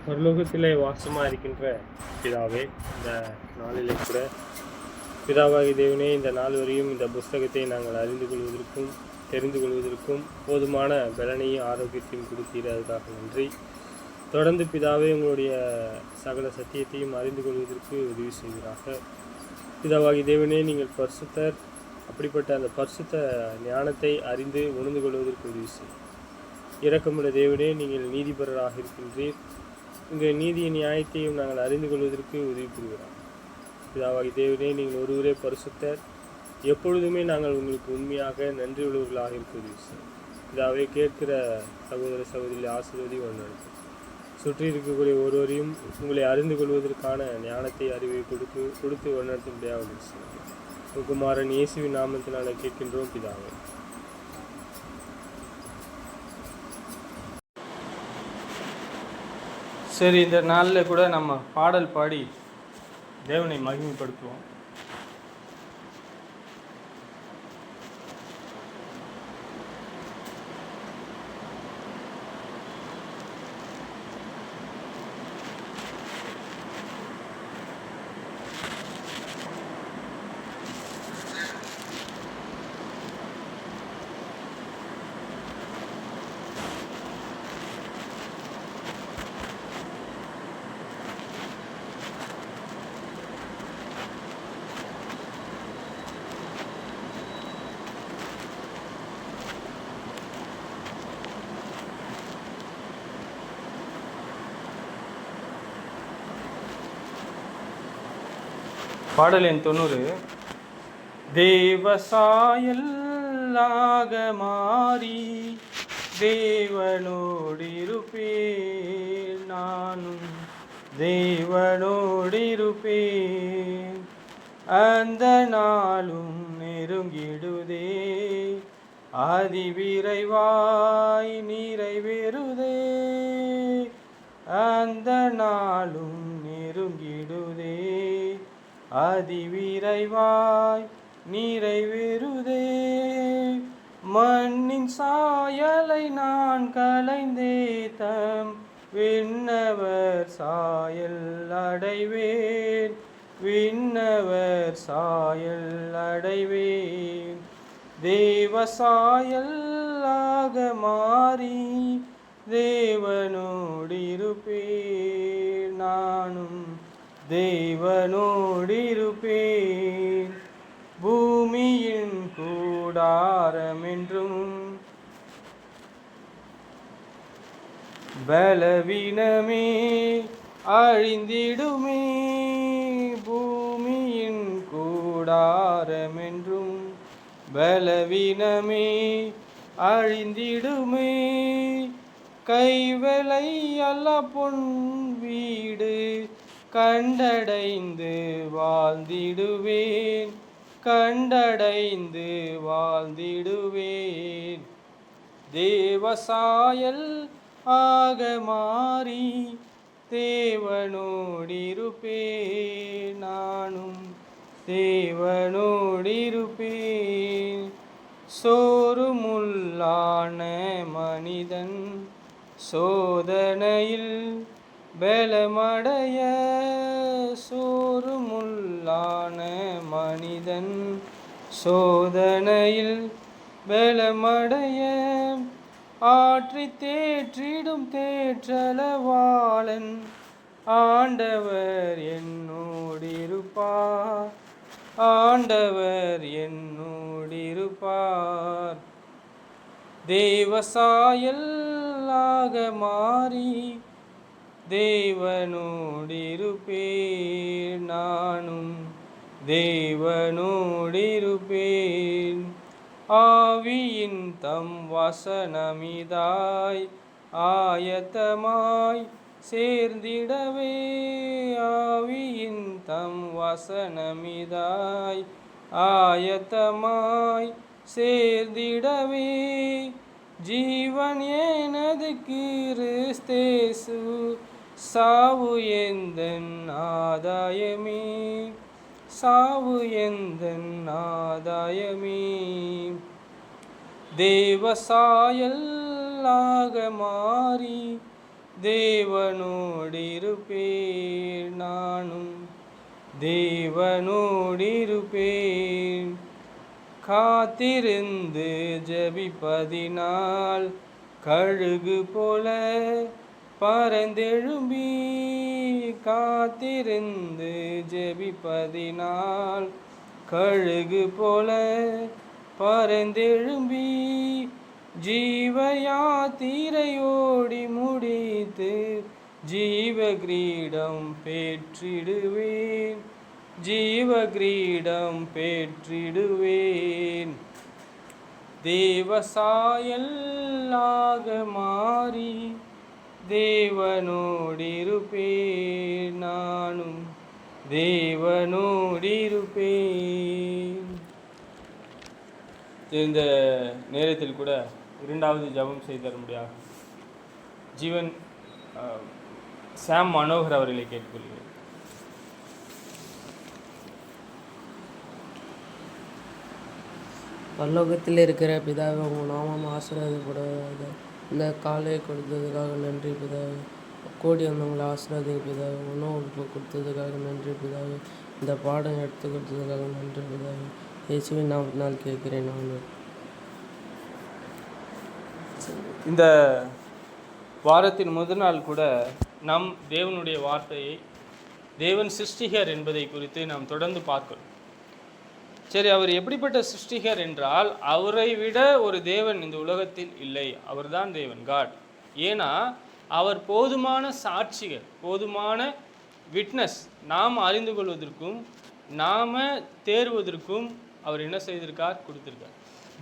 பரலோகத்திலே வாசமாக இருக்கின்ற பிதாவே, இந்த நாளிலே கூட பிதாவாகி தேவனே, இந்த நாள் வரையும் இந்த புஸ்தகத்தை நாங்கள் அறிந்து கொள்வதற்கும் தெரிந்து கொள்வதற்கும் போதுமான பலனையும் ஆரோக்கியத்தையும் கொடுத்தீர். அதுக்காக நன்றி. தொடர்ந்து பிதாவே உங்களுடைய சகல சத்தியத்தையும் அறிந்து கொள்வதற்கு உதவி செய்வீராக. பிதாவாகி தேவனே, நீங்கள் பரிசுத்தர். அப்படிப்பட்ட அந்த பரிசுத்த ஞானத்தை அறிந்து உணர்ந்து கொள்வதற்கு உதவி செய்யும். இரக்கமுள்ள தேவனே, நீங்கள் நீதிபரராக இருக்கின்றீர். உங்கள் நீதியின் நியாயத்தையும் நாங்கள் அறிந்து கொள்வதற்கு உதவி புரிகிறோம். பிதாவாகி தேவனே, நீங்கள் ஒருவரே பரிசுத்தர். எப்பொழுதுமே நாங்கள் உங்களுக்கு உண்மையாக நன்றி உள்ளவர்களாக இருக்க உதவி செய்யும். பிதாவை கேட்கிற சகோதர சகோதரி ஆசீர்வதி வழிநடத்தும். சுற்றி இருக்கக்கூடிய ஒருவரையும் உங்களை அறிந்து கொள்வதற்கான ஞானத்தை அறிவை கொடுத்து வழிநடத்தும்படியாக உதவி செய்யும். குமாரன் இயேசுவின் நாமத்தினால கேட்கின்றோம் பிதாவை. சரி, இந்த நாளில் கூட நம்ம பாடல் பாடி தேவனை மகிமைப்படுத்துவோம். பாடல் எண் 90. தேவசாயல்லாக மாறி தேவனோடிருப்பேன், நானும் தேவனோடிருப்பேன். அந்த நாளும் நெருங்கிடுதே, அதிவிரைவாய் நிறைவேறுதே. அந்த நாளும் நெருங்கிடுதே, அதிவிரைவாய் நிறைவேறுதே. மண்ணின் சாயலை நான் களைந்தே தம் விண்ணவர் சாயல் அடைவேன், விண்ணவர் சாயல் அடைவேன். தேவசாயல்லாக மாறி தேவனோடிருப்பேன், நானும் தேவனோடிருப்பேன். பூமியின் கூடாரமென்றும் பலவீனமே அழிந்திடுமே. பூமியின் கூடாரமென்றும் பலவீனமே அழிந்திடுமே. கைவேலை அல்ல பொன் வீடு கண்டடைந்து வாழ்ந்திடுவேன், கண்டடைந்து வாழ்ந்திடுவேன். தேவசாயல் ஆக மாறி தேவனோடிருப்பேன், நானும் தேவனோடிருப்பேன். சோறுமுள்ளான மனிதன் சோதனையில் பலமடைய, சோறுமுள்ளான மனிதன் சோதனையில் பலமடைய. ஆற்றி தேற்றிடும் தேற்றளவாளன் ஆண்டவர் என்னோடிருப்பார், ஆண்டவர் என்னோடிருப்பார். தேவசாயல்லாக மாறி தேவனோடிருப்பேன், நானும் தேவனோடிருப்பேன். ஆவியின் தம் வசனமிதாய் ஆயத்தமாய் சேர்ந்திடவே, ஆவியின் தம் வசனமிதாய் ஆயத்தமாய் சேர்ந்திடவே. ஜீவன் எனது கிறிஸ்தேசு, சாவு எந்தன் ஆதாயமே, சாவு எந்தன் ஆதாயமே. தேவசாயல்லாக மாறி தேவனோடிருப்பேன், நானும் தேவனோடிருப்பேன். காத்திருந்து ஜெபிப்பதினால் கழுகு போல பறந்தெழும்பி, காத்திருந்து ஜெபிப்பதினால் கழுகு போல பறந்தெழும்பி, ஜீவ யாத்திரையோடி முடித்து ஜீவ கிரீடம் பெற்றிடுவேன், ஜீவ கிரீடம் பெற்றிடுவேன். தேவசாயல்லாக மாறி தேவனோடிருப்பேன், நானும் தேவனோடிருப்பேன். இந்த நேரத்தில் கூட இரண்டாவது ஜெபம் செய்து தரும்படியாக ஜீவன் சாம் மனோகர் அவர்களை கேட்டுக்கொள்கிறேன். பரலோகத்தில் இருக்கிற பிதாவே, உங்கள் நாமம் ஆசீர்வதிக்கப்படுவதாக. இந்த காலை கொடுத்ததுக்காக நன்றி பிதாவே. கூடி வந்தவங்களை ஆசீர்வதிங்க பிதாவே. உணவு கொடுத்ததுக்காக நன்றி பிதாவே. இந்த பாடம் எடுத்து கொடுத்ததுக்காக நன்றி பிதாவே. இயேசுவின் நாமத்தினால் கேட்கிறேன். நான் இந்த வாரத்தின் முதல் நாள் கூட நம் தேவனுடைய வார்த்தையை, தேவன் சிருஷ்டிகர் என்பதை குறித்து நாம் தொடர்ந்து பார்க்கிறோம். சரி, அவர் எப்படிப்பட்ட சிருஷ்டிகர் என்றால், அவரை விட ஒரு தேவன் இந்த உலகத்தில் இல்லை. அவர்தான் தேவன், காட். ஏன்னா அவர் போதுமான சாட்சிகள், போதுமான விட்னஸ் நாம் அறிந்து கொள்வதற்கும் நாம் தேர்வதற்கும் அவர் என்ன செய்திருக்கார், கொடுத்திருக்கார்.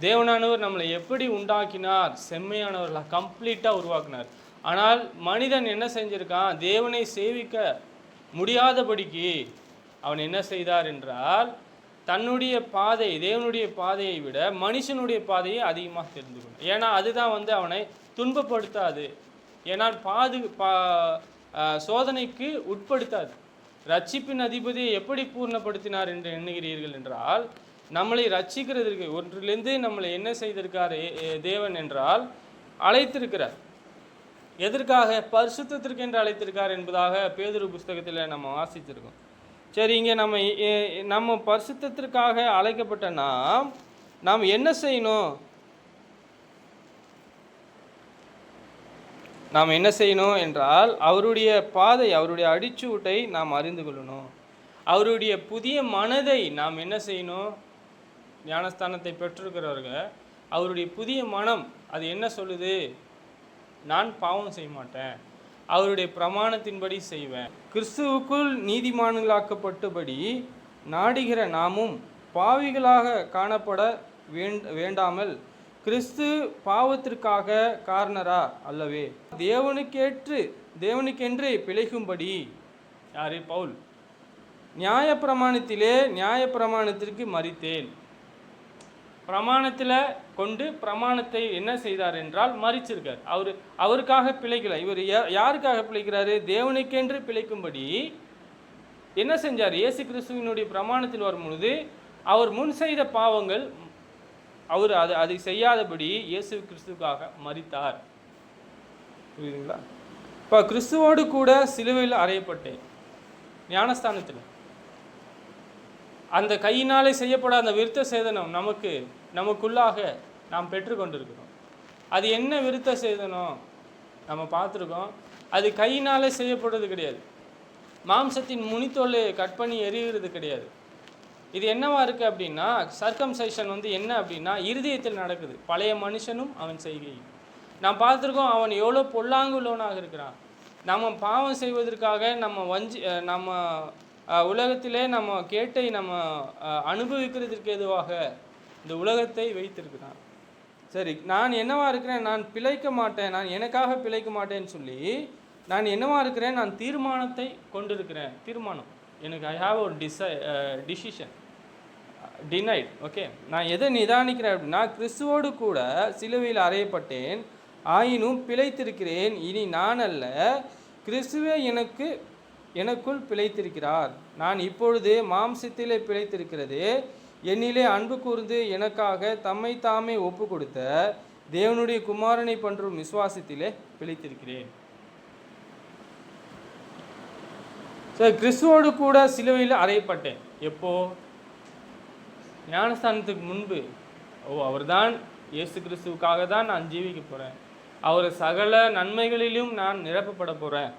தேவனானவர் நம்மளை எப்படி உண்டாக்கினார், செம்மையானவர்களாக கம்ப்ளீட்டாக உருவாக்கினார். ஆனால் மனிதன் என்ன செஞ்சிருக்கான், தேவனை சேவிக்க முடியாதபடிக்கு அவன் என்ன செய்தார் என்றால், தன்னுடைய பாதை, தேவனுடைய பாதையை விட மனுஷனுடைய பாதையை அதிகமாக தெரிந்து கொண்டான். ஏன்னா அதுதான் அவனை துன்பப்படுத்தாது, ஏன்னால் சோதனைக்கு உட்படுத்தாது. ரட்சிப்பின் அதிபதியை எப்படி பூர்ணப்படுத்தினார் என்று எண்ணுகிறீர்கள் என்றால், நம்மளை ரட்சிக்கிறதுக்கு ஒன்றிலிருந்து நம்மளை என்ன செய்திருக்கார் தேவன் என்றால், அழைத்திருக்கிறார். எதற்காக? பரிசுத்தத்திற்கு என்று அழைத்திருக்கார் என்பதாக பேதுரு புஸ்தகத்தில் நம்ம வாசித்திருக்கோம். சரி, இங்கே நம்ம பரிசுத்தத்திற்காக அழைக்கப்பட்ட நாம் என்ன செய்யணும்? நாம் என்ன செய்யணும் என்றால், அவருடைய பாதை, அவருடைய அடிச்சூட்டை நாம் அறிந்து கொள்ளணும். அவருடைய புதிய மனதை நாம் என்ன செய்யணும்? ஞானஸ்தானத்தை பெற்றிருக்கிறவர்கள் அவருடைய புதிய மனம் அது என்ன சொல்லுது? நான் பாவம் செய்ய மாட்டேன், அவருடைய பிரமாணத்தின்படி செய்வேன். கிறிஸ்துவுக்குள் நீதிமான்களாக்கப்பட்டபடி நாடுகிற நாமும் பாவிகளாக காணப்பட வேண்டாமல் கிறிஸ்து பாவத்திற்காக காரணரா அல்லவே? தேவனுக்கென்று பிழைக்கும்படி, யாரு? பவுல். நியாயப்பிரமாணத்திற்கு மரித்தேன். பிரமாணத்தில் கொண்டு பிரமாணத்தை என்ன செய்தார் என்றால் மரிச்சிருக்கார். அவருக்காக பிழைக்கல. இவர் யாருக்காக பிழைக்கிறாரு? தேவனுக்கென்று பிழைக்கும்படி என்ன செஞ்சார்? இயேசு கிறிஸ்துவினுடைய பிரமாணத்தில் வரும் பொழுது அவர் முன் செய்த பாவங்கள் அவர் அதை செய்யாதபடி இயேசு கிறிஸ்துக்காக மரித்தார். புரியுதுங்களா? இப்போ கிறிஸ்துவோடு கூட சிலுவையில் அறையப்பட்டேன். ஞானஸ்தானத்தில் அந்த கையினாலே செய்யப்படாத அந்த விருத்த சேதனம் நமக்குள்ளாக நாம் பெற்றுக்கொண்டிருக்கிறோம். அது என்ன விருத்த சேதனம் நம்ம பார்த்துருக்கோம். அது கையினாலே செய்யப்படுறது கிடையாது. மாம்சத்தின் முனித்தோலை கட் பண்ணி எறிகிறது கிடையாது. இது என்னவா இருக்குது அப்படின்னா, சர்க்கம்சைஷன் என்ன அப்படின்னா இருதயத்தில் நடக்குது. பழைய மனுஷனும் அவன் செய்கையும் நாம் பார்த்துருக்கோம். அவன் எவ்வளோ பொல்லாங்குள்ளவனாக இருக்கிறான். நம்ம பாவம் செய்வதற்காக நம்ம உலகத்திலே நம்ம கேட்டை நம்ம அனுபவிக்கிறதுக்கு எதுவாக இந்த உலகத்தை வைத்திருக்கிறான். சரி, நான் என்னவா இருக்கிறேன்? நான் பிழைக்க மாட்டேன், நான் எனக்காக பிழைக்க மாட்டேன்னு சொல்லி நான் என்னவா இருக்கிறேன்? நான் தீர்மானத்தை கொண்டிருக்கிறேன். தீர்மானம் எனக்கு, ஐ ஹாவ் ஒரு டிசிஷன் டினைட். ஓகே, நான் எதை நிதானிக்கிறேன் அப்படின்னா, கிறிஸ்துவோடு கூட சிலுவையில் அறையப்பட்டேன், ஆயினும் பிழைத்திருக்கிறேன். இனி நான் அல்ல, கிறிஸ்துவே எனக்குள் பிழைத்திருக்கிறார். நான் இப்பொழுது மாம்சத்திலே பிழைத்திருக்கிறது, என்னிலே அன்பு கூர்ந்து எனக்காக தம்மை தாமே ஒப்பு கொடுத்த தேவனுடைய குமாரனை பற்றும் விசுவாசத்திலே பிழைத்திருக்கிறேன். சரி, கிறிஸ்துவோடு கூட சிலுவையில் அறையப்பட்டேன். எப்போ? ஞானஸ்தானத்துக்கு முன்பு. அவர் தான், இயேசு கிறிஸ்துவுக்காக தான் நான் ஜீவிக்க போகிறேன், அவர் சகல நன்மைகளிலும் நான் நிரப்பப்பட போகிறேன்.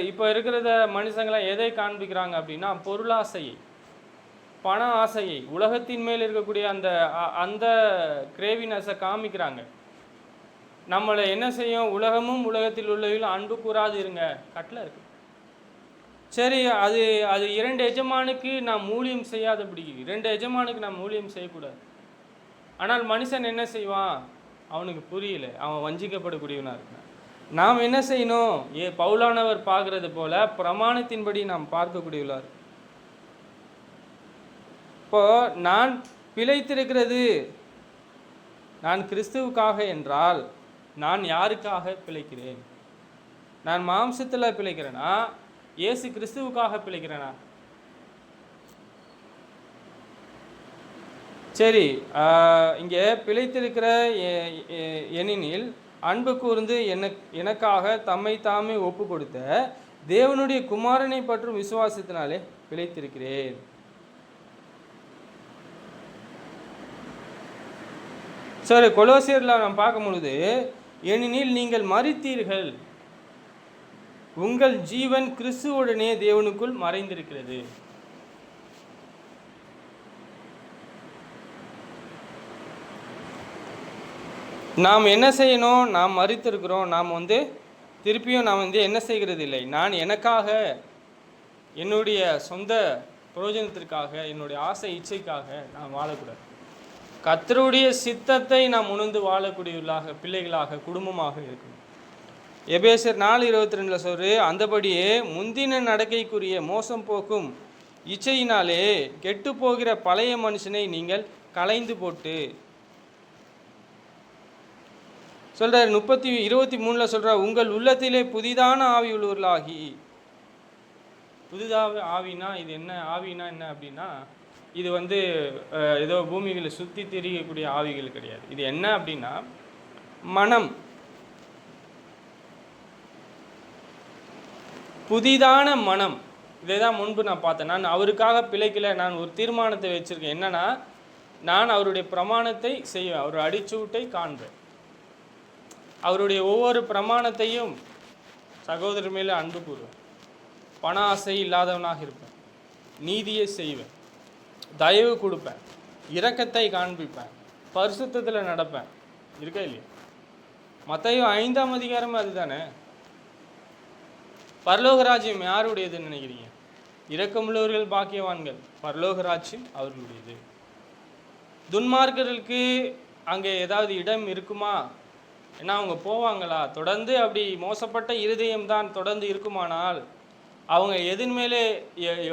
இப்போ இருக்கிறத மனுஷங்களாம் எதை காண்பிக்கிறாங்க அப்படின்னா, பொருளாசையை, பண ஆசையை, உலகத்தின் மேல் இருக்கக்கூடிய அந்த அந்த கிரேவினஸை காமிக்கிறாங்க. நம்மளை என்ன செய்யும்? உலகமும் உலகத்தில் உள்ளவர்களும் அன்பு கூறாது இருங்க கட்டளை இருக்கு. சரி, அது அது 2 எஜமானுக்கு நாம் ஊழியம் செய்யாதபடி, 2 எஜமானுக்கு நாம் ஊழியம் செய்யக்கூடாது. ஆனால் மனுஷன் என்ன செய்வான்? அவனுக்கு புரியல, அவன் வஞ்சிக்கப்படக்கூடியவனாக இருக்கான். நாம் என்ன செய்யணும்? பவுலானவர் பார்க்கறது போல பிரமாணத்தின்படி நாம் பார்க்கக்கூடியவர்களார். இப்போ நான் பிழைத்திருக்கிறது நான் கிறிஸ்துவுக்காக என்றால், நான் யாருக்காக பிழைக்கிறேன்? நான் மாம்சத்தில் பிழைக்கிறேனா, இயேசு கிறிஸ்துவுக்காக பிழைக்கிறேனா? சரி, இங்கே பிழைத்திருக்கிற எனினில் அன்பு கூர்ந்து எனக்காக தம்மை தாமே ஒப்பு கொடுத்த தேவனுடைய குமாரனை பற்றும் விசுவாசத்தினாலே பிழைத்திருக்கிறேன். சரி, கொலோசியரில் நாம் பார்க்கும் பொழுது, ஏனெனில் நீங்கள் மரித்தீர்கள், உங்கள் ஜீவன் கிறிஸ்துவுடனே தேவனுக்குள் மறைந்திருக்கிறது. நாம் என்ன செய்யணும்? நாம் மரித்திருக்கிறோம். நாம் திருப்பியும் நாம் என்ன செய்கிறது இல்லை. நான் எனக்காக, என்னுடைய சொந்த பிரயோஜனத்திற்காக, என்னுடைய ஆசை இச்சைக்காக நாம் வாழக்கூடாது. கர்த்தருடைய சித்தத்தை நாம் உணர்ந்து வாழக்கூடியவர்களாக, பிள்ளைகளாக, குடும்பமாக இருக்கணும். எபேசியர் 4:22 சொல்று, அந்தபடியே முந்தின நடக்கைக்குரிய மோசம் போக்கும் இச்சையினாலே கெட்டு போகிற பழைய மனுஷனை நீங்கள் களைந்து போட்டு சொல்றார். 23 சொல்றார், உங்கள் உள்ளத்திலே புதிதான ஆவி உள்ளவர்களாகி. புதிதாக ஆவினா இது என்ன? ஆவினா என்ன அப்படின்னா, இது ஏதோ பூமிகளை சுற்றி திரியக்கூடிய ஆவிகள் கிடையாது. இது என்ன அப்படின்னா, மனம், புதிதான மனம். இதை தான் முன்பு நான் பார்த்தேன். நான் அவருக்காக பிழைக்கல, நான் ஒரு தீர்மானத்தை வச்சிருக்கேன். என்னன்னா, நான் அவருடைய பிரமாணத்தை செய்வேன், அவர் அடிச்சூட்டை காண்பேன், அவருடைய ஒவ்வொரு பிரமாணத்தையும் சகோதரர் மேலே அன்பு கூறுவேன், பண ஆசை இல்லாதவனாக இருப்பேன், நீதியை செய்வேன், தயவு கொடுப்பேன், இரக்கத்தை காண்பிப்பேன், பரிசுத்தத்தில் நடப்பேன். இருக்கா இல்லையா? மத்தேயு 5ஆம் அதிகாரம் அதுதானே. பரலோக ராஜ்யம் யாருடையதுன்னு நினைக்கிறீங்க? இரக்கமுள்ளவர்கள் பாக்கியவான்கள், பரலோக ராஜ்யம் அவர்களுடையது. துன்மார்க்கர்களுக்கு அங்கே ஏதாவது இடம் இருக்குமா? ஏன்னா அவங்க போவாங்களா? தொடர்ந்து அப்படி மோசப்பட்ட இருதயம்தான் தொடர்ந்து இருக்குமானால், அவங்க எதன் மேலே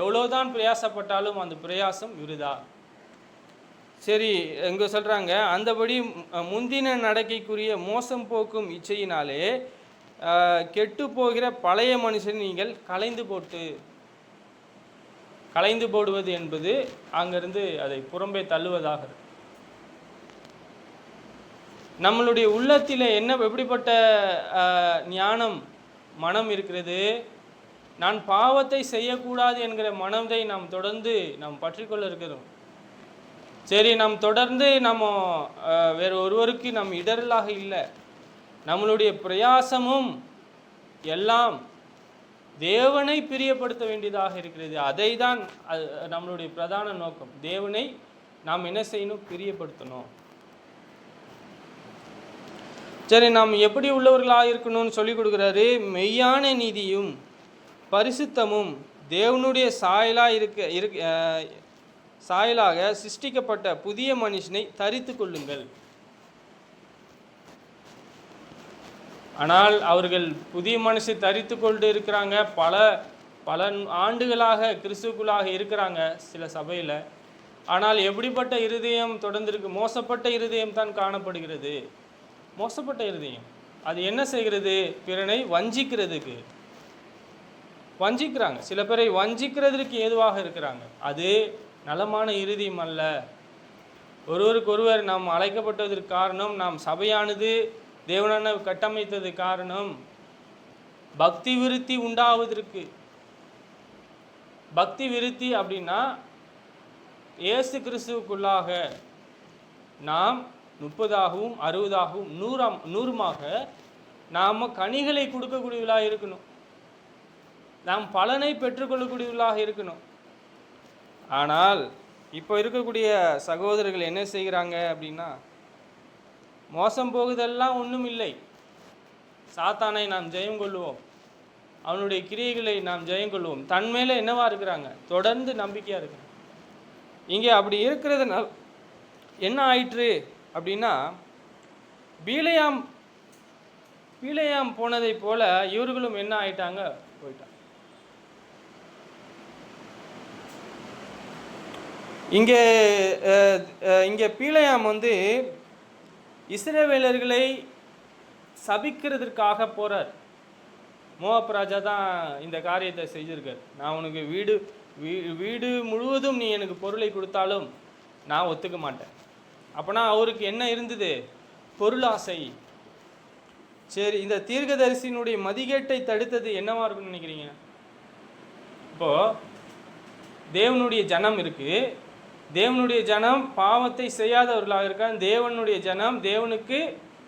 எவ்வளோதான் பிரயாசப்பட்டாலும் அந்த பிரயாசம் விருதா. சரி, இங்கே சொல்கிறாங்க, அந்தபடி முந்தின நடக்கைக்குரிய மோசம் போக்கும் இச்சையினாலே கெட்டு போகிற பழைய மனுஷன் நீங்கள் களைந்து போடுவது என்பது அங்கிருந்து அதை புறம்பே தள்ளுவதாக. நம்மளுடைய உள்ளத்தில் எப்படிப்பட்ட ஞானம், மனம் இருக்கிறது? நான் பாவத்தை செய்யக்கூடாது என்கிற மனதை நாம் தொடர்ந்து நாம் பற்றிக்கொள்ள இருக்கிறோம். சரி, நாம் தொடர்ந்து நம்ம வேறு ஒருவருக்கு நம் இடரலாக இல்லை. நம்மளுடைய பிரயாசமும் எல்லாம் தேவனை பிரியப்படுத்த வேண்டியதாக இருக்கிறது. அதை தான் நம்மளுடைய பிரதான நோக்கம். தேவனை நாம் என்ன செய்யணும்? பிரியப்படுத்தணும். சரி, நாம் எப்படி உள்ளவர்களாக இருக்கணும்னு சொல்லி கொடுக்குறாரு. மெய்யான நீதியும் பரிசுத்தமும் தேவனுடைய சாயலாக சிருஷ்டிக்கப்பட்ட புதிய மனுஷனை தரித்து கொள்ளுங்கள். ஆனால் அவர்கள் புதிய மனுஷை தரித்து கொண்டு இருக்கிறாங்க. பல ஆண்டுகளாக கிறிஸ்துக்குள்ளாக இருக்கிறாங்க சில சபையில். ஆனால் எப்படிப்பட்ட இருதயம் தொடர்ந்து இருக்கு? மோசப்பட்ட இருதயம் தான் காணப்படுகிறது. மோசப்பட்ட இருதயம் அது என்ன செய்கிறது? பிறனை வஞ்சிக்கிறாங்க. சில பேரை வஞ்சிக்கிறதுக்கு ஏதுவாக இருக்கிறாங்க. அது நலமான இருதயம் அல்ல. ஒருவருக்கொருவர் நாம் அழைக்கப்பட்டதற்கு காரணம், நாம் சபையானது தேவனான கட்டமைத்தது காரணம் பக்தி விருத்தி உண்டாவதற்கு. பக்தி விருத்தி அப்படின்னா இயேசு கிறிஸ்துவுக்குள்ளாக நாம் 30ஆகவும் 60ஆகவும் 100மாக நாம் கனிகளை கொடுக்கக்கூடியவர்களாக இருக்கணும். நாம் பலனை பெற்றுக்கொள்ளக்கூடியவர்களாக இருக்கணும். ஆனால் இப்போ இருக்கக்கூடிய சகோதரர்கள் என்ன செய்கிறாங்க அப்படின்னா, மோசம் போகுதெல்லாம் ஒன்றும் இல்லை, சாத்தானை நாம் ஜெயம் கொள்ளுவோம், அவனுடைய கிரியைகளை நாம் ஜெயம் கொள்வோம், தன் மேலே என்னவா இருக்கிறாங்க, தொடர்ந்து நம்பிக்கையாக இருக்கிறாங்க. இங்கே அப்படி இருக்கிறதுனால என்ன ஆயிற்று அப்படின்னா, பீலையாம் போனதை போல இவர்களும் என்ன ஆயிட்டாங்க, போயிட்டாங்க. இங்கே பீலையாம் இஸ்ரவேலர்களை சபிக்கிறதுக்காக போறார். மோவாப் ராஜா தான் இந்த காரியத்தை செஞ்சிருக்கார். நான் உனக்கு வீடு முழுவதும் நீ எனக்கு பொருளை கொடுத்தாலும் நான் ஒத்துக்க மாட்டேன். அப்போனா அவருக்கு என்ன இருந்தது, பொருளாசை. சரி, இந்த தீர்க்கதரிசியினுடைய மதிகேட்டை தடுத்தது என்னவா இருக்குன்னு நினைக்கிறீங்க? இப்போ தேவனுடைய ஜனம் இருக்கு, தேவனுடைய ஜனம் பாவத்தை செய்யாதவர்களாக இருக்காங்க, தேவனுடைய ஜனம் தேவனுக்கு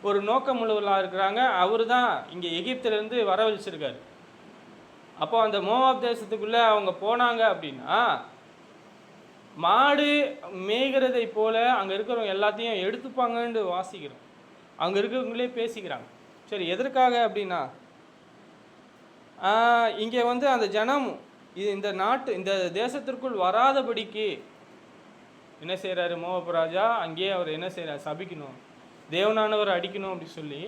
ஒரு நோக்கம் உள்ளவர்களாக இருக்கிறாங்க. அவர் தான் இங்கே எகிப்திலிருந்து வரவழைச்சிருக்காரு. அப்போ அந்த மோவாப் தேசத்துக்குள்ளே அவங்க போனாங்க அப்படின்னா, மாடு மேய்கிறதை போல அங்கே இருக்கிறவங்க எல்லாத்தையும் எடுத்துப்பாங்கன்னு வாசிக்கிறோம். அங்கே இருக்கிறவங்களே பேசிக்கிறாங்க. சரி, எதற்காக அப்படின்னா, இங்கே அந்த ஜனம் இந்த தேசத்திற்குள் வராதபடிக்கு என்ன செய்கிறாரு மோவாப் ராஜா, அங்கேயே அவர் என்ன செய்கிறார், சபிக்கணும், தேவனானவர் அடிக்கணும் அப்படி சொல்லி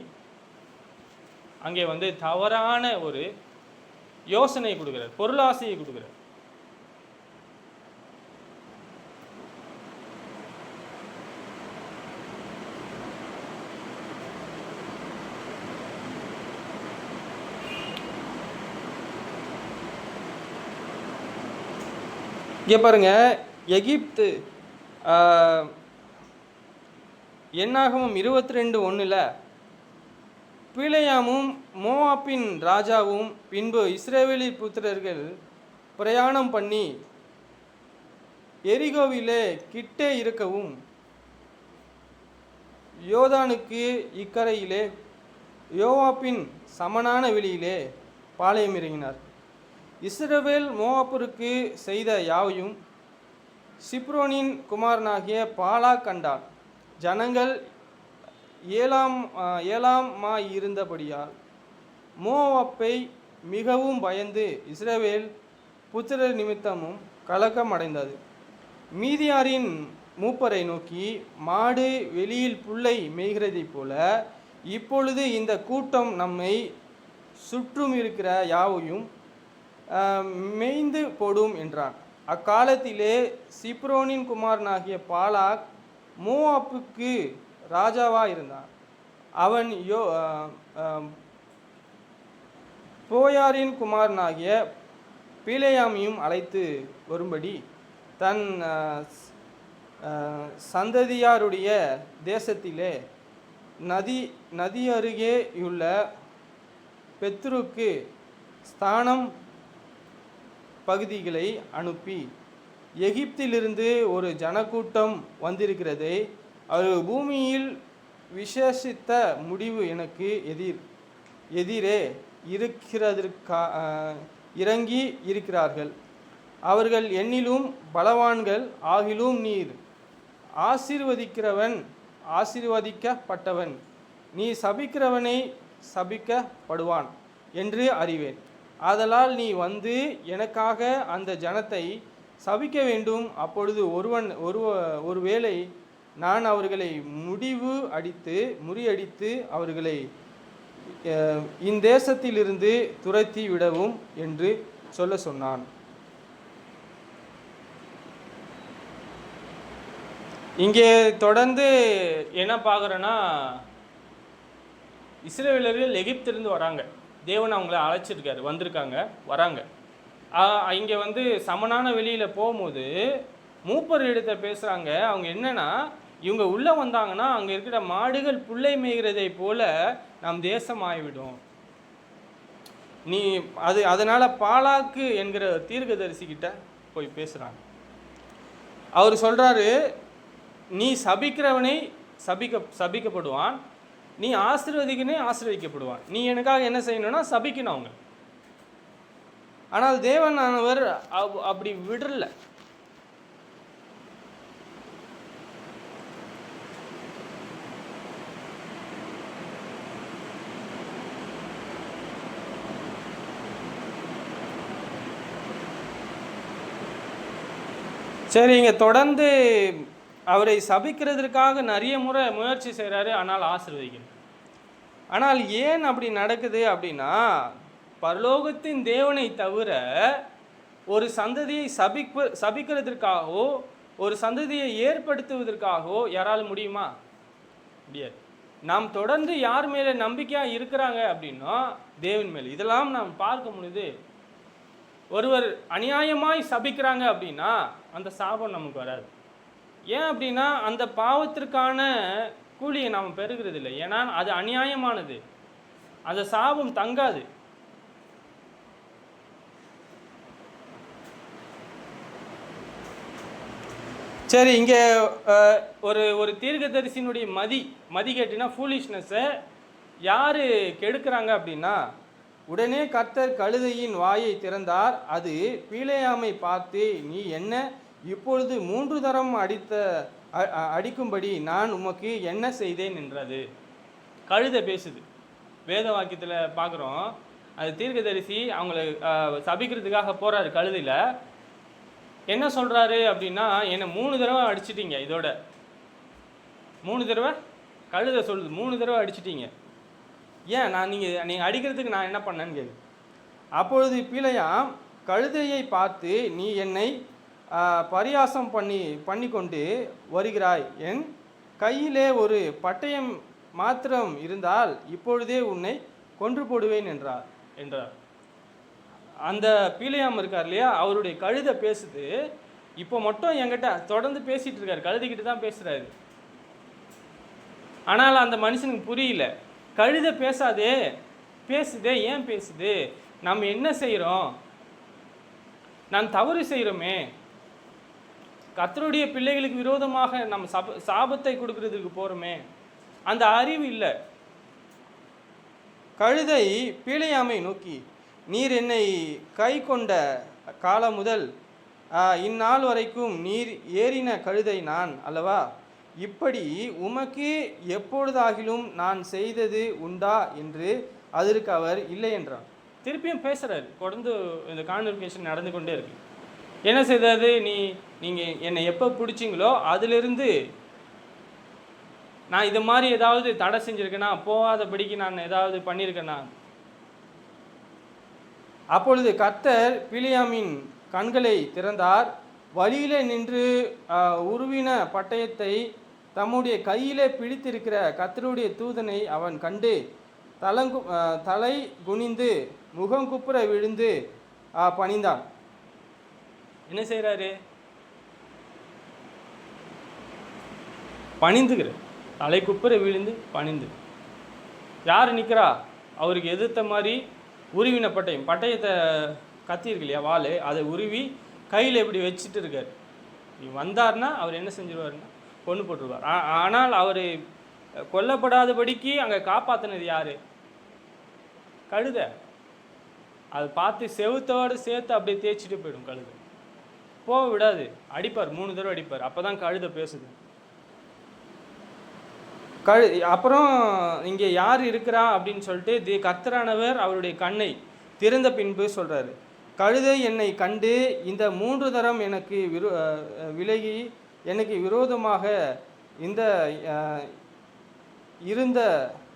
அங்கே தவறான ஒரு யோசனை கொடுக்குறார், பொருளாசையை கொடுக்குறார். இங்கே பாருங்க, எகிப்து என்னாகமும் 22:1 பீலையாமும் மோவாப்பின் ராஜாவும் பின்பு இஸ்ரவேலி புத்திரர்கள் பிரயாணம் பண்ணி எரிகோவிலே கிட்டே இருக்கவும் யோர்தானுக்கு இக்கரையிலே யோவாப்பின் சமனான வெளியிலே பாளையம் இறங்கினார். இஸ்ரவேல் மோவாப்பிற்கு செய்த யாவையும் சிப்ரோனின் குமாரனாகிய பாலாக் கண்டான். ஜனங்கள் ஏலாமாயிருந்தபடியால் மோவாப்பை மிகவும் பயந்து இஸ்ரவேல் புத்திரர் நிமித்தமும் கலக்கம் அடைந்தது. மீதியாரின் மூப்பரை நோக்கி, மாடு வெளியில் புல்லை மேய்கிறதைப் போல இப்பொழுது இந்த கூட்டம் நம்மை சுற்றும் இருக்கிற யாவையும் மேய்ந்து போடும் என்றான். அக்காலத்திலே சிப்ரோனின் குமாரனாகிய பாலாக் மோவாப்புக்கு ராஜாவாக இருந்தான். அவன் போயாரின் குமாரனாகிய பீலையாமையும் அழைத்து வரும்படி தன் சந்ததியாருடைய தேசத்திலே நதி அருகேயுள்ள பெத்ருக்கு ஸ்தானம் பகுதிகளை அனுப்பி, எகிப்திலிருந்து ஒரு ஜனக்கூட்டம் வந்திருக்கிறதை, அவர் பூமியில் விசேஷித்த முடிவு எனக்கு எதிரே இறங்கி இருக்கிறார்கள். அவர்கள் என்னிலும் பலவான்கள் ஆகிலும் நீர் ஆசீர்வதிக்கப்பட்டவன், நீ சபிக்கிறவனை சபிக்கப்படுவான் என்று அறிவேன். ஆதலால் நீ எனக்காக அந்த ஜனத்தை சபிக்க வேண்டும். அப்பொழுது ஒருவேளை நான் அவர்களை முறியடித்து அவர்களை இந்தேசத்திலிருந்து துரத்தி விடவும் என்று சொன்னான். இங்கே தொடர்ந்து என்ன பார்க்குறோன்னா, இஸ்ரவேலர்கள் எகிப்திலிருந்து வராங்க. தேவன் அவங்கள அழைச்சிருக்காரு, வராங்க. இங்கே சமனான வெளியில் போகும்போது மூப்பர் இடத்தை பேசுகிறாங்க. அவங்க என்னன்னா, இவங்க உள்ளே வந்தாங்கன்னா அங்கே இருக்கிற மாடுகள் புல்லை மேய்கிறதை போல நம் தேசம் ஆகிவிடும். அதனால் பாலாக்கு என்கிற தீர்க்கதரிசிக்கிட்ட போய் பேசுகிறாங்க. அவர் சொல்கிறாரு, நீ சபிக்கிறவனை சபிக்கப்படுவான், நீ ஆசீர்வதிக்கனே ஆசீர்வதிக்கப்படுவான். நீ எனக்காக என்ன செய்யணும்னா சபிக்கணும் அவங்க. ஆனால் தேவனானவர் அப்படி விடல. சரி, இங்கே தொடர்ந்து அவரை சபிக்கிறதுக்காக நிறைய முறை முயற்சி செய்கிறாரு, ஆனால் ஆசீர்வதிக்கணும். ஆனால் ஏன் அப்படி நடக்குது அப்படின்னா, பரலோகத்தின் தேவனை தவிர ஒரு சந்ததியை சபிக்கிறதுக்காகவோ ஒரு சந்ததியை ஏற்படுத்துவதற்காகவோ யாரால் முடியுமா? முடியாது. நாம் தொடர்ந்து யார் மேலே நம்பிக்கையாக இருக்கிறாங்க அப்படின்னா தேவன் மேலே. இதெல்லாம் நாம் பார்க்க முடியுது. ஒருவர் அநியாயமாய் சபிக்கிறாங்க அப்படின்னா அந்த சாபம் நமக்கு வராது. ஏன் அப்படின்னா அந்த பாவத்திற்கான கூலியை நாம் பெறுகிறது இல்லை. ஏன்னா அது அநியாயமானது, அந்த சாபம் தங்காது. சரி, இங்கே ஒரு தீர்க்கதரிசியினுடைய மதி கேட்டினா ஃபூலிஷ்னஸை யார் கெடுக்கிறாங்க அப்படின்னா, உடனே கர்த்தர் கழுதையின் வாயை திறந்தார், அது பீலேயாமை பார்த்து, நீ என்ன இப்பொழுது 3 தரம் அடிக்கும்படி நான் உமக்கு என்ன செய்தேன் என்றது. கழுதை பேசுது. வேத வாக்கியத்தில் பார்க்குறோம். அது தீர்க்கதரிசி அவங்கள சபிக்கிறதுக்காக போகிறாரு. கழுதையில் என்ன சொல்கிறாரு அப்படின்னா, என்னை 3 தடவை அடிச்சிட்டிங்க. இதோட 3 தடவை கழுதை சொல்லுது, 3 தடவை அடிச்சிட்டிங்க. ஏன் நீங்கள் அடிக்கிறதுக்கு நான் என்ன பண்ணேன்னு கேட்கு. அப்பொழுது பீலேயாம் கழுதையை பார்த்து, நீ என்னை பரியாசம் பண்ணி கொண்டு வருகிறாய், என் கையிலே ஒரு பட்டயம் மாத்திரம் இருந்தால் இப்பொழுதே உன்னை கொன்று போடுவேன் என்றார். அந்த பீலேயாம் இருக்கார் இல்லையா, அவருடைய கழுதை பேசுது. இப்போ மட்டும் என்கிட்ட தொடர்ந்து பேசிகிட்டு இருக்காரு, கழுதைக்கிட்ட தான் பேசுகிறாரு. ஆனால் அந்த மனுஷனுக்கு புரியல. கழுதை பேசுதே, ஏன் பேசுது? நம்ம என்ன செய்கிறோம்? நாம் தவறு செய்கிறோமே, கர்த்தருடைய பிள்ளைகளுக்கு விரோதமாக நம்ம சாபத்தை கொடுக்கறதுக்கு போகிறோமே, அந்த அறிவு இல்லை. கழுதை பீலேயாமை நோக்கி, நீர் என்னை கை கொண்ட காலம் முதல் இந்நாள் வரைக்கும் நீர் ஏறின கழுதை நான் அல்லவா? இப்படி உமக்கு எப்பொழுதாகிலும் நான் செய்தது உண்டா என்று அதற்கு அவர் இல்லை என்றார். திருப்பியும் பேசுகிறார். தொடர்ந்து இந்த கான்வர்சேஷன் நடந்து கொண்டே இருக்கு. என்ன செய்தது? நீங்கள் என்னை எப்போ பிடிச்சிங்களோ அதிலிருந்து நான் இது மாதிரி ஏதாவது தடை செஞ்சுருக்கேனா, போகாதபடிக்கு நான் ஏதாவது பண்ணியிருக்கேனா? அப்பொழுது கர்த்தர் பீலேயாமின் கண்களை திறந்தார். வழியிலே நின்று உருவின பட்டயத்தை தம்முடைய கையிலே பிடித்திருக்கிற கர்த்தருடைய தூதனை அவன் கண்டு தலை குனிந்து முகங்குப்புற விழுந்து பணிந்தான். என்ன செய்கிறாரு? பணிந்துகிற, தலை குப்புற விழுந்து பணிந்து. யார் நிற்கிறா? அவருக்கு எதிர்த்த மாதிரி உருவின பட்டயத்தை கத்தி இருக்கு இல்லையா, வாள், அதை உருவி கையில் எப்படி வச்சுட்டு இருக்கார். நீ வந்தார்னா அவர் என்ன செஞ்சிருவாருன்னா கொண்டு போட்டுருவார். ஆனால் அவர் கொல்லப்படாதபடிக்கு அங்கே காப்பாற்றினது யார்? கழுதை. அதை பார்த்து செவுத்தோடு சேர்த்து அப்படியே தேய்ச்சிட்டு போயிடும். கழுதை போக விடாது, அடிப்பார், 3 தடவை அடிப்பார். அப்போ தான் கழுதை பேசுது. அப்புறம் இங்கே யார் இருக்கிறா அப்படின்னு சொல்லிட்டு கர்த்தரானவர் அவருடைய கண்ணை திறந்த பின்பு சொல்கிறாரு, கழுதை என்னை கண்டு இந்த 3 தரம் எனக்கு விலகி எனக்கு விரோதமாக இந்த இருந்த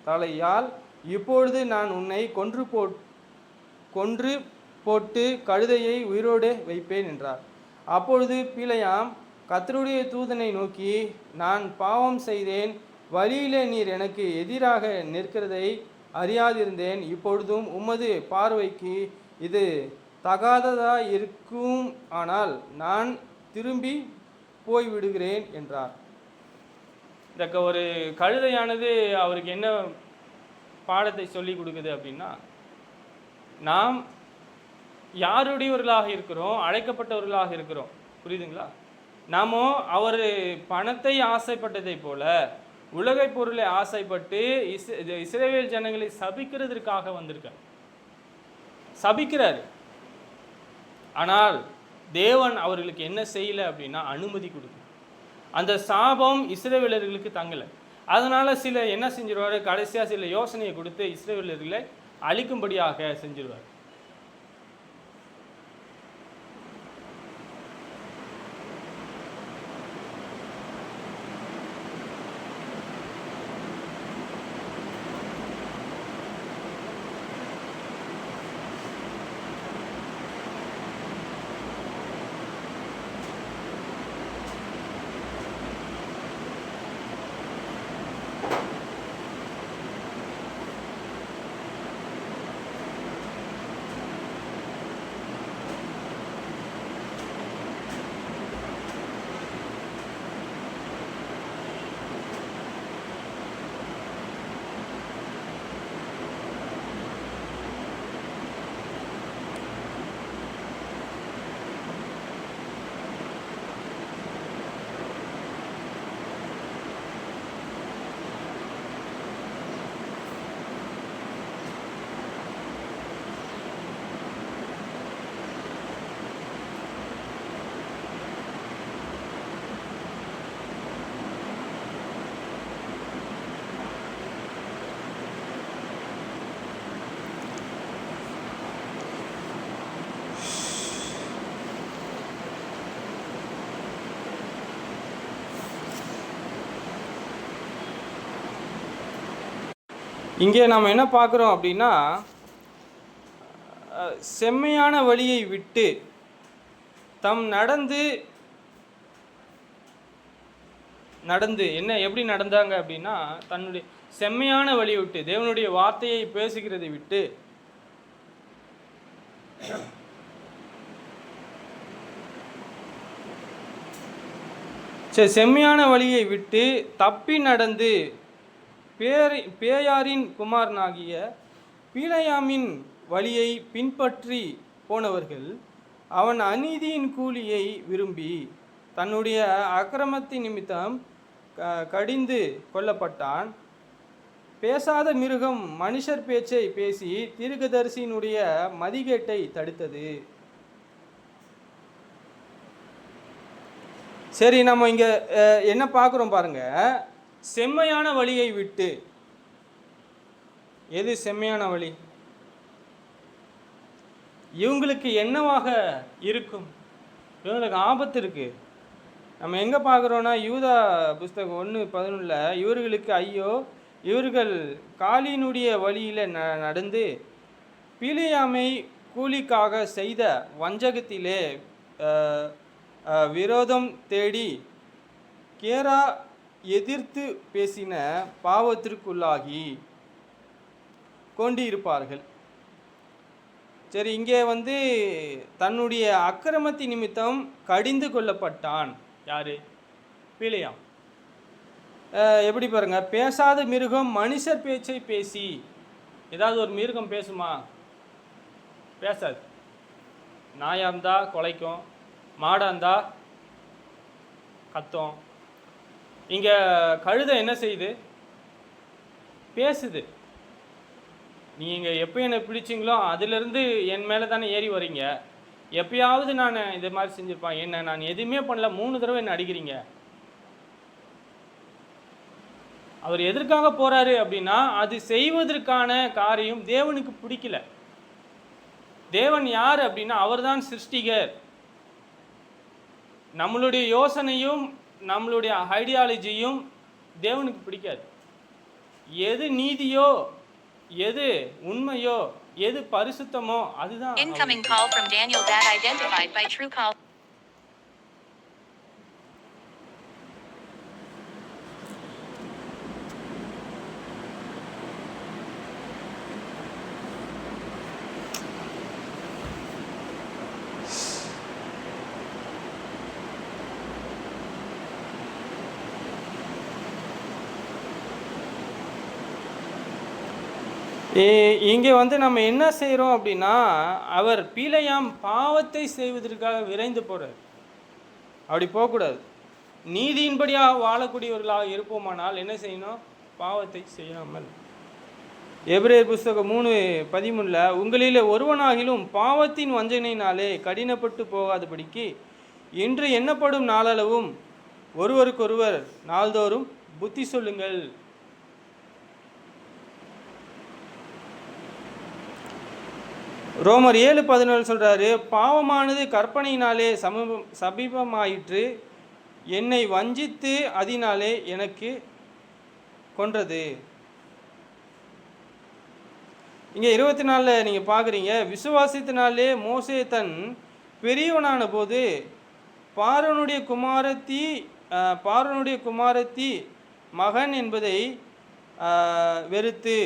தலையால் இப்பொழுது நான் உன்னை கொன்று போட்டு கழுதையை உயிரோடு வைப்பேன் என்றார். அப்பொழுது பீலேயாம் கர்த்தருடைய தூதனை நோக்கி, நான் பாவம் செய்தேன், வழியிலே நீர் எனக்கு எதிராக நிற்கிறதை அறியாதிருந்தேன். இப்பொழுதும் உமது பார்வைக்கு இது தகாததா இருக்கும், ஆனால் நான் திரும்பி போய்விடுகிறேன் என்றார். இந்த ஒரு கழுதையானது அவருக்கு என்ன பாடத்தை சொல்லி கொடுக்குது அப்படின்னா, நாம் யாருடையவர்களாக இருக்கிறோம்? அழைக்கப்பட்டவர்களாக இருக்கிறோம். புரியுதுங்களா? நாமோ அவர் பணத்தை ஆசைப்பட்டதை போல உலகை பொருளை ஆசைப்பட்டு இஸ்ரவேல் ஜனங்களை சபிக்கிறதற்காக வந்திருக்கார். சபிக்கிறார். ஆனால் தேவன் அவர்களுக்கு என்ன செய்யலை அப்படின்னா அனுமதி கொடுக்கும். அந்த சாபம் இஸ்ரவேலர்களுக்கு தங்கலை. அதனால சில என்ன செஞ்சிருவாரு, கடைசியாக சில யோசனையை கொடுத்து இஸ்ரவேலர்களை அழிக்கும்படியாக செஞ்சிருவார். இங்கே நாம் என்ன பார்க்குறோம் அப்படின்னா, செம்மையான வழியை விட்டு தம் நடந்து என்ன எப்படி நடந்தாங்க அப்படின்னா, தன்னுடைய செம்மையான வழியை விட்டு தேவனுடைய வார்த்தையை பேசுகிறதை விட்டு செம்மையான வழியை விட்டு தப்பி நடந்து பேயாரின் குமாரனாகிய பீலையாமின் வழியை பின்பற்றி போனவர்கள் அவன் அநீதியின் கூலியை விரும்பி தன்னுடைய அக்கிரமத்தின் நிமித்தம் கடிந்து கொல்லப்பட்டான். பேசாத மிருகம் மனுஷர் பேச்சை பேசி தீர்க்கதரிசியினுடைய மதிகேட்டை தடுத்தது. சரி, நம்ம இங்கே என்ன பார்க்குறோம் பாருங்க. செம்மையான வழியை விட்டு, எது செம்மையான வழி? இவங்களுக்கு என்னவாக இருக்கும்? இவங்களுக்கு ஆபத்து இருக்கு. நம்ம எங்கே பார்க்குறோன்னா, யூதா புஸ்தகம் 1:11 இவர்களுக்கு ஐயோ, இவர்கள் காலினுடைய வழியில் நடந்து பீலியாமை கூலிக்காக செய்த வஞ்சகத்திலே விரோதம் தேடி கேரா எதிர்த்து பேசின பாவத்திற்குள்ளாகி கொண்டிருப்பார்கள். சரி, இங்கே தன்னுடைய அக்கிரமத்தின் நிமித்தம் கடிந்து கொள்ளப்பட்டான். யாரு? பீலியாம். எப்படி பாருங்க, பேசாத மிருகம் மனுஷர் பேச்சை பேசி. ஏதாவது ஒரு மிருகம் பேசுமா? பேசாது. நாயாக இருந்தால் குலைக்கும், மாடாக இருந்தால் கத்தும். இங்கே கழுதை என்ன செய்யுது? பேசுது. நீங்கள் எப்போ என்னை பிடிச்சிங்களோ அதிலிருந்து என் மேலே தானே ஏறி வரீங்க. எப்பயாவது நான் இது மாதிரி செஞ்சுருப்பேன். என்ன நான் எதுவுமே பண்ணல, 3 தடவை என்னை அடிக்கிறீங்க. அவர் எதற்காக போகிறாரு அப்படின்னா, அது செய்வதற்கான காரியம் தேவனுக்கு பிடிக்கல. தேவன் யார் அப்படின்னா, அவர்தான் சிருஷ்டிகர். நம்மளுடைய யோசனையும் நம்மளுடைய ஐடியாலஜியும் தேவனுக்கு பிடிக்காது. எது நீதியோ, எது உண்மையோ, எது பரிசுத்தமோ அதுதான். Incoming call from Daniel that identified by Truecall. இங்கே வந்து நம்ம என்ன செய்கிறோம் அப்படின்னா, அவர் பீலையாம் பாவத்தை செய்வதற்காக விரைந்து போகிறார். அப்படி போகக்கூடாது. நீதியின்படியாக வாழக்கூடியவர்களாக இருப்போமானால் என்ன செய்யணும்? பாவத்தை செய்யாமல். எபிரேயர் புஸ்தகம் 3:13 உங்களிலே ஒருவனாகிலும் பாவத்தின் வஞ்சனையினாலே கடினப்பட்டு போகாதபடிக்கு இன்று எண்ணப்படும் நாளளவும் ஒருவருக்கொருவர் நாள்தோறும் புத்தி சொல்லுங்கள். ரோமர் 7:14 சொல்கிறாரு, பாவமானது கற்பனையினாலே சமீபமாயிற்று, என்னை வஞ்சித்து அதனாலே எனக்கு கொன்றது. இங்கே 24 நீங்கள் பார்க்குறீங்க, விசுவாசத்தினாலே மோசே தன் பெரியவனான போது பார்வோனுடைய குமாரத்தி மகன் என்பதை வெறுத்து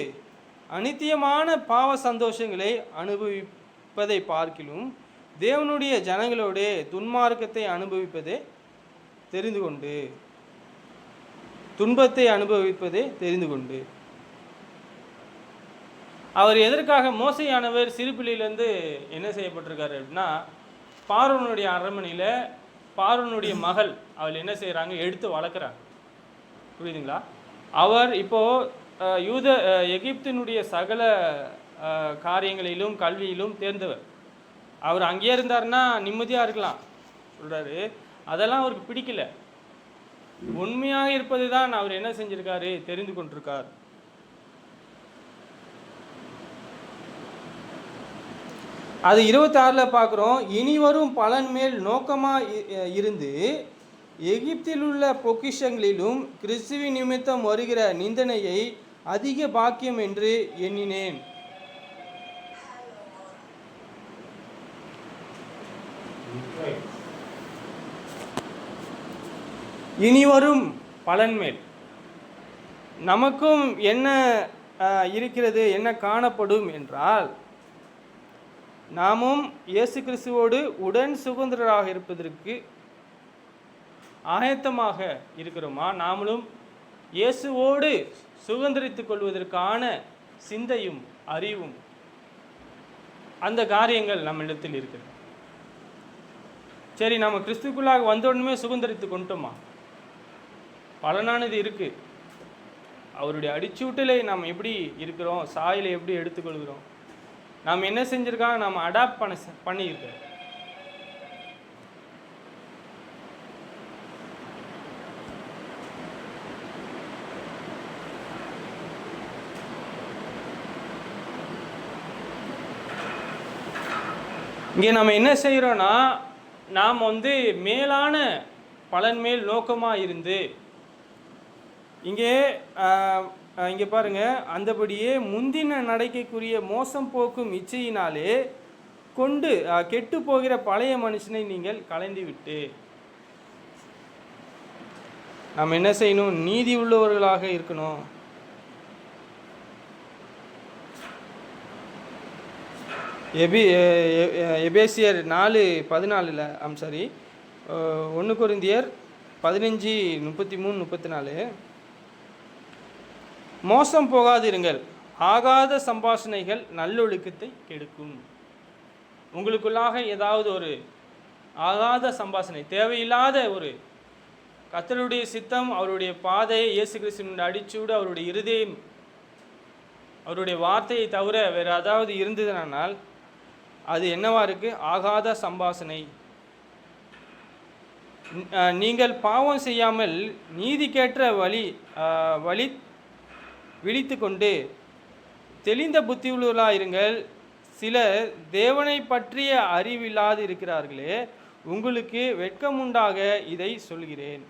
அநித்தியமான பாவ சந்தோஷங்களை அனுபவிப்பதை பார்க்கிலும் தேவனுடைய ஜனங்களோடு துன்மார்க்கத்தை அனுபவிப்பதை தெரிந்து கொண்டு, துன்பத்தை அனுபவிப்பதை தெரிந்து கொண்டு. அவர் எதற்காக? மோசையானவர் சிறுபிள்ளையிலேருந்து என்ன செய்யப்பட்டிருக்காரு அப்படின்னா, பார்வோனுடைய அரண்மனையில் பார்வோனுடைய மகள் அவள் என்ன செய்கிறாங்க? எடுத்து வளர்க்குறாங்க. புரியுதுங்களா? அவர் இப்போது எகிப்தினுடைய சகல காரியங்களிலும் கல்வியிலும் தேர்ந்தவர். அவர் அங்கேயே இருந்தார்னா நிம்மதியாக இருக்கலாம் சொல்கிறாரு. அதெல்லாம் அவருக்கு பிடிக்கல. உண்மையாக இருப்பது தான் அவர் என்ன செஞ்சிருக்காரு? தெரிந்து கொண்டிருக்கார். அது 26 பார்க்குறோம். இனி வரும் பலன் மேல் நோக்கமாக இருந்து எகிப்தில் உள்ள பொக்கிஷங்களிலும் கிறிஸ்துவின் நிமித்தம் வருகிற நிந்தனையை அதிக பாக்கியம் என்று எண்ணினேன். இனி வரும் பலன் மேல் நமக்கும் என்ன இருக்கிறது, என்ன காணப்படும் என்றால், நாமும் இயேசு கிறிஸ்துவோடு உடன் சுதந்திரராக இருப்பதற்கு ஆயத்தமாக இருக்கிறோமா? நாமளும் இயேசுவோடு சுதந்திரித்துக் கொள்வதற்கான சிந்தையும் அறிவும் அந்த காரியங்கள் நம்மிடத்தில் இருக்கிறது. சரி, நம்ம கிறிஸ்துக்குள்ளாக வந்தோடனே சுதந்திரித்து கொண்டோமா? பலனானது இருக்கு. அவருடைய அடிச்சூட்டிலே நாம் எப்படி இருக்கிறோம், சாயலை எப்படி எடுத்துக்கொள்கிறோம், நாம் என்ன செஞ்சிருக்காங்க, நாம் அடாப்ட் பண்ணியிருக்கோம். இங்கே நம்ம என்ன செய்கிறோன்னா, நாம் வந்து மேலான பலன் மேல் நோக்கமாக இருந்து இங்கே பாருங்கள், அந்தபடியே முந்தின நடக்கைக்குரிய மோசம் போக்கும் இச்சையினாலே கொண்டு கெட்டு போகிற பழைய மனுஷனை நீங்கள் கலைந்து விட்டு நாம் என்ன செய்யணும்? நீதி உள்ளவர்களாக இருக்கணும். எபேசியர் 4:14 1 கொரிந்தியர் 15:33-34 மோசம் போகாதிருங்கள், ஆகாத சம்பாஷணைகள் நல்லொழுக்கத்தை கெடுக்கும். உங்களுக்குள்ளாக ஏதாவது ஒரு ஆகாத சம்பாஷணை, தேவையில்லாத ஒரு கர்த்தருடைய சித்தம், அவருடைய பாதை, இயேசு கிறிஸ்துவின் அடிச்சூடு, அவருடைய இருதயம், அவருடைய வார்த்தையை தவிர வேறு அதாவது இருந்ததுனால் அது என்னவா இருக்குது? ஆகாத சம்பாஷணை. நீங்கள் பாவம் செய்யாமல் நீதிக்கேற்ற வழி விழித்து கொண்டு தெளிந்த புத்தியுள்ளவர்களாயிருங்கள். சிலர் தேவனை பற்றிய அறிவில்லாது இருக்கிறார்களே, உங்களுக்கு வெட்கமுண்டாக இதை சொல்கிறேன்.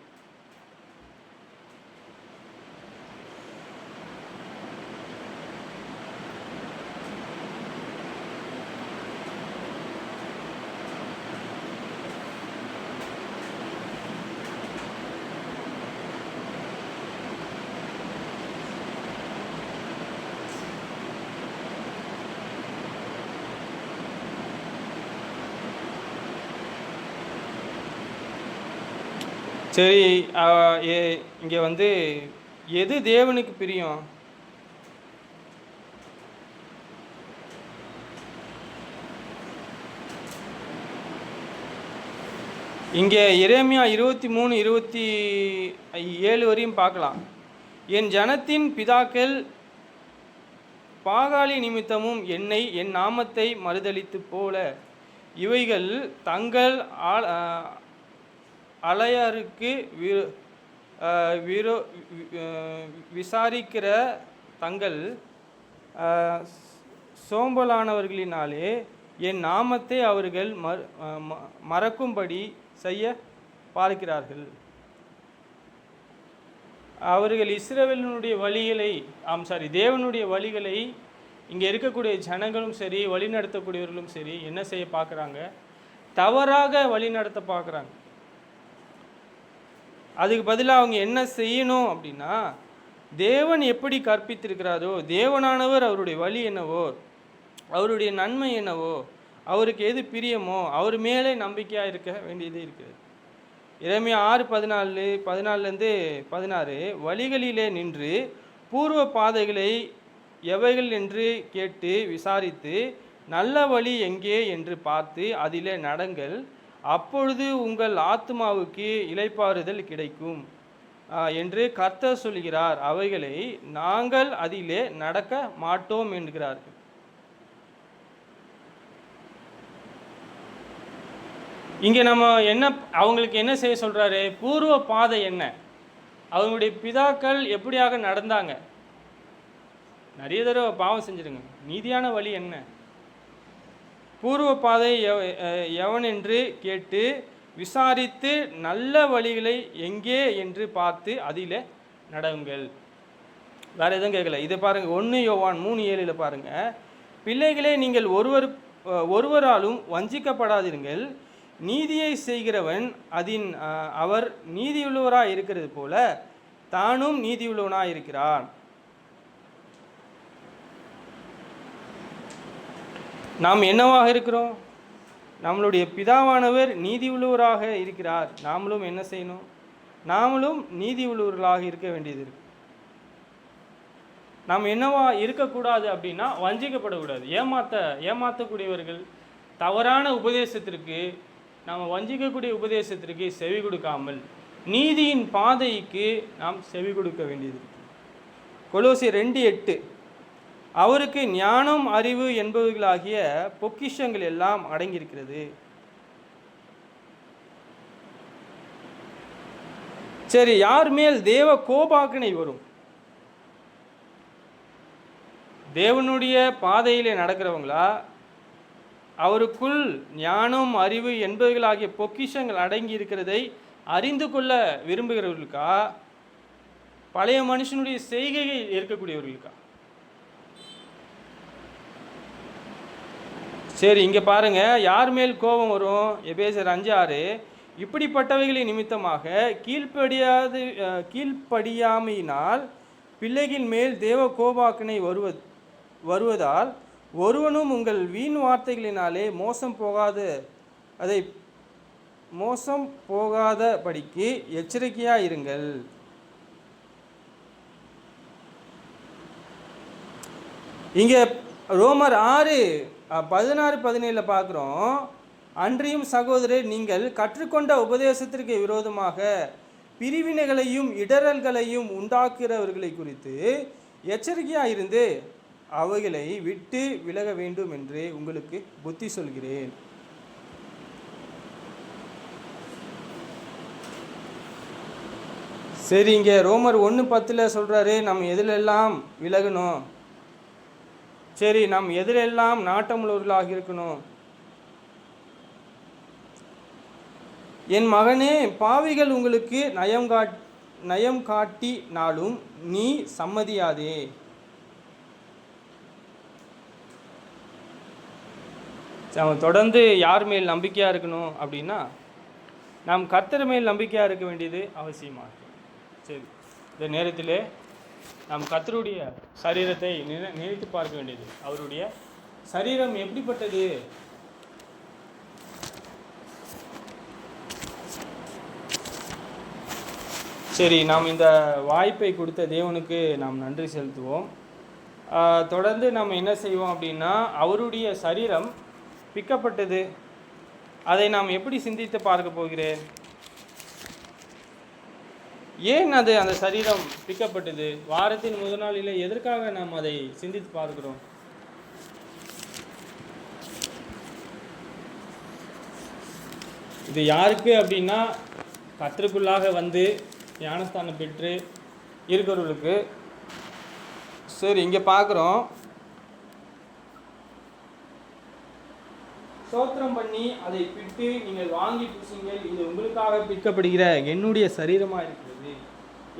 சரி, இங்கே வந்து எது தேவனுக்கு பிரியம்? இங்கே எரேமியா 23:27 வரையும் பார்க்கலாம். என் ஜனத்தின் பிதாக்கள் பாகாலி நிமித்தமும் என்னை என் நாமத்தை மறுதலித்து போல இவைகள் தங்கள் அலையாருக்கு விசாரிக்கிற தங்கள் சோம்பலானவர்களினாலே என் நாமத்தை அவர்கள் மறக்கும்படி செய்ய பார்க்கிறார்கள். அவர்கள் இஸ்ரவேலினுடைய வழிகளை தேவனுடைய வழிகளை இங்கே இருக்கக்கூடிய ஜனங்களும் சரி, வழிநடத்தக்கூடியவர்களும் சரி என்ன செய்ய பார்க்குறாங்க? தவறாக வழிநடத்த பார்க்குறாங்க. அதுக்கு பதிலாக அவங்க என்ன செய்யணும் அப்படின்னா, தேவன் எப்படி கற்பித்திருக்கிறாரோ, தேவனானவர் அவருடைய வழி என்னவோ, அவருடைய நன்மை என்னவோ, அவருக்கு எது பிரியமோ அவர் மேலே நம்பிக்கையாக இருக்க வேண்டியது இருக்குது. எரேமியா 6:14-16 வழிகளிலே நின்று பூர்வ பாதைகளை எவைகள் என்று கேட்டு விசாரித்து நல்ல வழி எங்கே என்று பார்த்து அதிலே நடங்கள், அப்பொழுது உங்கள் ஆத்மாவுக்கு இளைப்பாறுதல் கிடைக்கும் என்று கர்த்தர் சொல்கிறார். அவைகளை நாங்கள் அதிலே நடக்க மாட்டோம் என்கிறார்கள். இங்கே நம்ம அவங்களுக்கு என்ன செய்ய சொல்கிறாரு? பூர்வ பாதை என்ன, அவங்களுடைய பிதாக்கள் எப்படியாக நடந்தாங்க, நிறைய தடவை பாவம் செஞ்சிருங்க, நீதியான வழி என்ன, பூர்வ பாதை எவன் என்று கேட்டு விசாரித்து நல்ல வழிகளை எங்கே என்று பார்த்து அதில் நடவுங்கள். வேறு எதுவும் கேட்கல. இதை பாருங்கள், 1 யோவான் 3:7 பாருங்கள். பிள்ளைகளே, நீங்கள் ஒருவராலும் வஞ்சிக்கப்படாதீர்கள். நீதியை செய்கிறவன் அவர் நீதியுள்ளவராக இருக்கிறது போல தானும் நீதியுள்ளவனாக இருக்கிறான். நாம் என்னவாக இருக்கிறோம்? நம்மளுடைய பிதாவானவர் நீதி உள்ளவராக இருக்கிறார். நாமளும் என்ன செய்யணும்? நாமளும் நீதி உள்ளவர்களாக இருக்க வேண்டியது இருக்கு. நாம் என்னவா இருக்கக்கூடாது அப்படின்னா, வஞ்சிக்கப்படக்கூடாது. ஏமாற்றக்கூடியவர்கள், தவறான உபதேசத்திற்கு, நாம் வஞ்சிக்கக்கூடிய உபதேசத்திற்கு செவி கொடுக்காமல் நீதியின் பாதைக்கு நாம் செவி கொடுக்க வேண்டியது. கொலோசியர் 2:8 அவருக்கு ஞானம் அறிவு என்பவர்களாகிய பொக்கிஷங்கள் எல்லாம் அடங்கியிருக்கிறது. சரி, யார் மேல் தேவ கோபாக்கினை வரும்? தேவனுடைய பாதையிலே நடக்கிறவங்களா, அவருக்குள் ஞானம் அறிவு என்பவர்களாகிய பொக்கிஷங்கள் அடங்கி இருக்கிறதை அறிந்து கொள்ள விரும்புகிறவர்களுக்கா, பழைய மனுஷனுடைய செய்கைகள் இருக்கக்கூடியவர்களுக்கா? சரி, இங்கே பாருங்க, யார் மேல் கோபம் வரும்? எபேசியர் 5:6 இப்படிப்பட்டவைகளின் நிமித்தமாக கீழ்ப்படியாமையினால் பிள்ளைகள் மேல் தேவ கோபாக்கினை வருவதால் ஒருவனும் உங்கள் வீண் வார்த்தைகளினாலே மோசம் போகாதபடிக்கு எச்சரிக்கையாக இருங்கள். இங்கே ரோமர் 6:16-17 பார்க்குறோம். அன்றியும் சகோதரர், நீங்கள் கற்றுக்கொண்ட உபதேசத்திற்கு விரோதமாக பிரிவினைகளையும் இடரல்களையும் உண்டாக்குகிறவர்களை குறித்து எச்சரிக்கையாக இருந்து அவைகளை விட்டு விலக வேண்டும் என்று உங்களுக்கு புத்தி சொல்கிறேன். சரி, இங்கே ரோமர் 1:10 சொல்கிறாரு, நம்ம எதிலெல்லாம் விலகணும்? சரி, நாம் எதிலெல்லாம் நாட்டமுள்ளவர்களாக இருக்கணும்? என் மகனே, பாவிகள் உங்களுக்கு நயம் காட்டினாலும் நீ சம்மதியாதே. அவன் தொடர்ந்து யார் மேல் நம்பிக்கையாக இருக்கணும் அப்படின்னா, நாம் கர்த்தர் மேல் நம்பிக்கையாக இருக்க வேண்டியது அவசியமாக இருக்கு. சரி, இந்த நேரத்திலே நாம் கர்த்தருடைய சரீரத்தை நினைத்து பார்க்க வேண்டியது. அவருடைய சரீரம் எப்படிப்பட்டது? சரி, நாம் இந்த வாய்ப்பை கொடுத்த தேவனுக்கு நாம் நன்றி செலுத்துவோம். தொடர்ந்து நம்ம என்ன செய்வோம் அப்படின்னா, அவருடைய சரீரம் பிக்கப்பட்டது, அதை நாம் எப்படி சிந்தித்து பார்க்க போகிறேன்? ஏன் அது அந்த சரீரம் பிக்கப்பட்டது? வாரத்தின் முதல் நாளிலே எதற்காக நாம் அதை சிந்தித்து பார்க்கிறோம்? இது யாருக்கு அப்படின்னா, கர்த்தருக்குள்ளாக வந்து ஞானஸ்தானம் பெற்று இருக்கிறவர்களுக்கு. சரி, இங்கே பார்க்குறோம், ஸ்தோத்திரம் பண்ணி அதை பிட்டு நீங்கள் வாங்கி பூசுங்கள், இது உங்களுக்காக பிற்கப்படுகிற என்னுடைய சரீரமாக இருக்கிறது,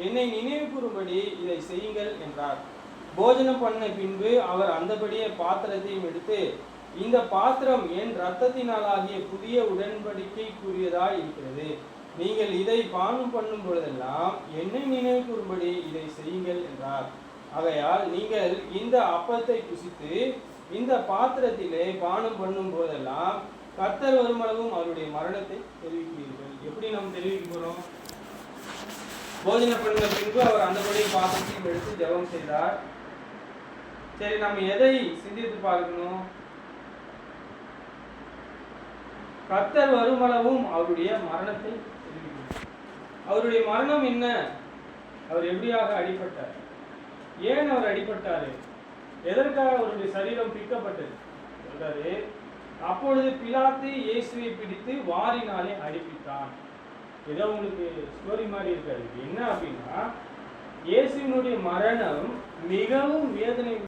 என்னை நினைவு கூறும்படி இதை செய்யுங்கள் என்றார். போஜனம் பண்ண பின்பு அவர் அந்தபடியே பாத்திரத்தையும் எடுத்து, இந்த பாத்திரம் என் இரத்தத்தினாலாகிய புதிய உடன்படிக்கைக்குரியதாய் இருக்கிறது, நீங்கள் இதை பானம் பண்ணும் பொழுதெல்லாம் என்னை நினைவு கூறும்படி இதை செய்யுங்கள் என்றார். ஆகையால் நீங்கள் இந்த அப்பத்தை புசித்து இந்த பாத்திரத்திலே பானம் பண்ணும் போதெல்லாம் கர்த்தர் வருமளவும் அவருடைய மரணத்தை தெரிவிக்கிறீர்கள். எப்படி நாம் தெரிவிக்க போறோம்? போஜனம் பண்ண பின்பு அவர் அந்தபடி பாத்திரத்தையும் எடுத்து ஜெபம் செய்தார். சரி, நம்ம எதை சிந்தித்து பார்க்கணும்? கர்த்தர் வருமளவும் அவருடைய மரணத்தை தெரிவிக்கிறோம். அவருடைய மரணம் என்ன? அவர் எப்படியாக அடிபட்டார்? ஏன் அவர் அடிபட்டாரு? எதற்காக அவருடைய சரீரம் பிக்கப்பட்டது சொல்றாரு. அப்பொழுது பிலாத்து இயேசுவை பிடித்து வாரினாலே அடிப்பித்தான். ஏதோ உங்களுக்கு ஸ்டோரி மாதிரி இருக்காது. என்ன அப்படின்னா, இயேசுவினுடைய மரணம் மிகவும் வேதனை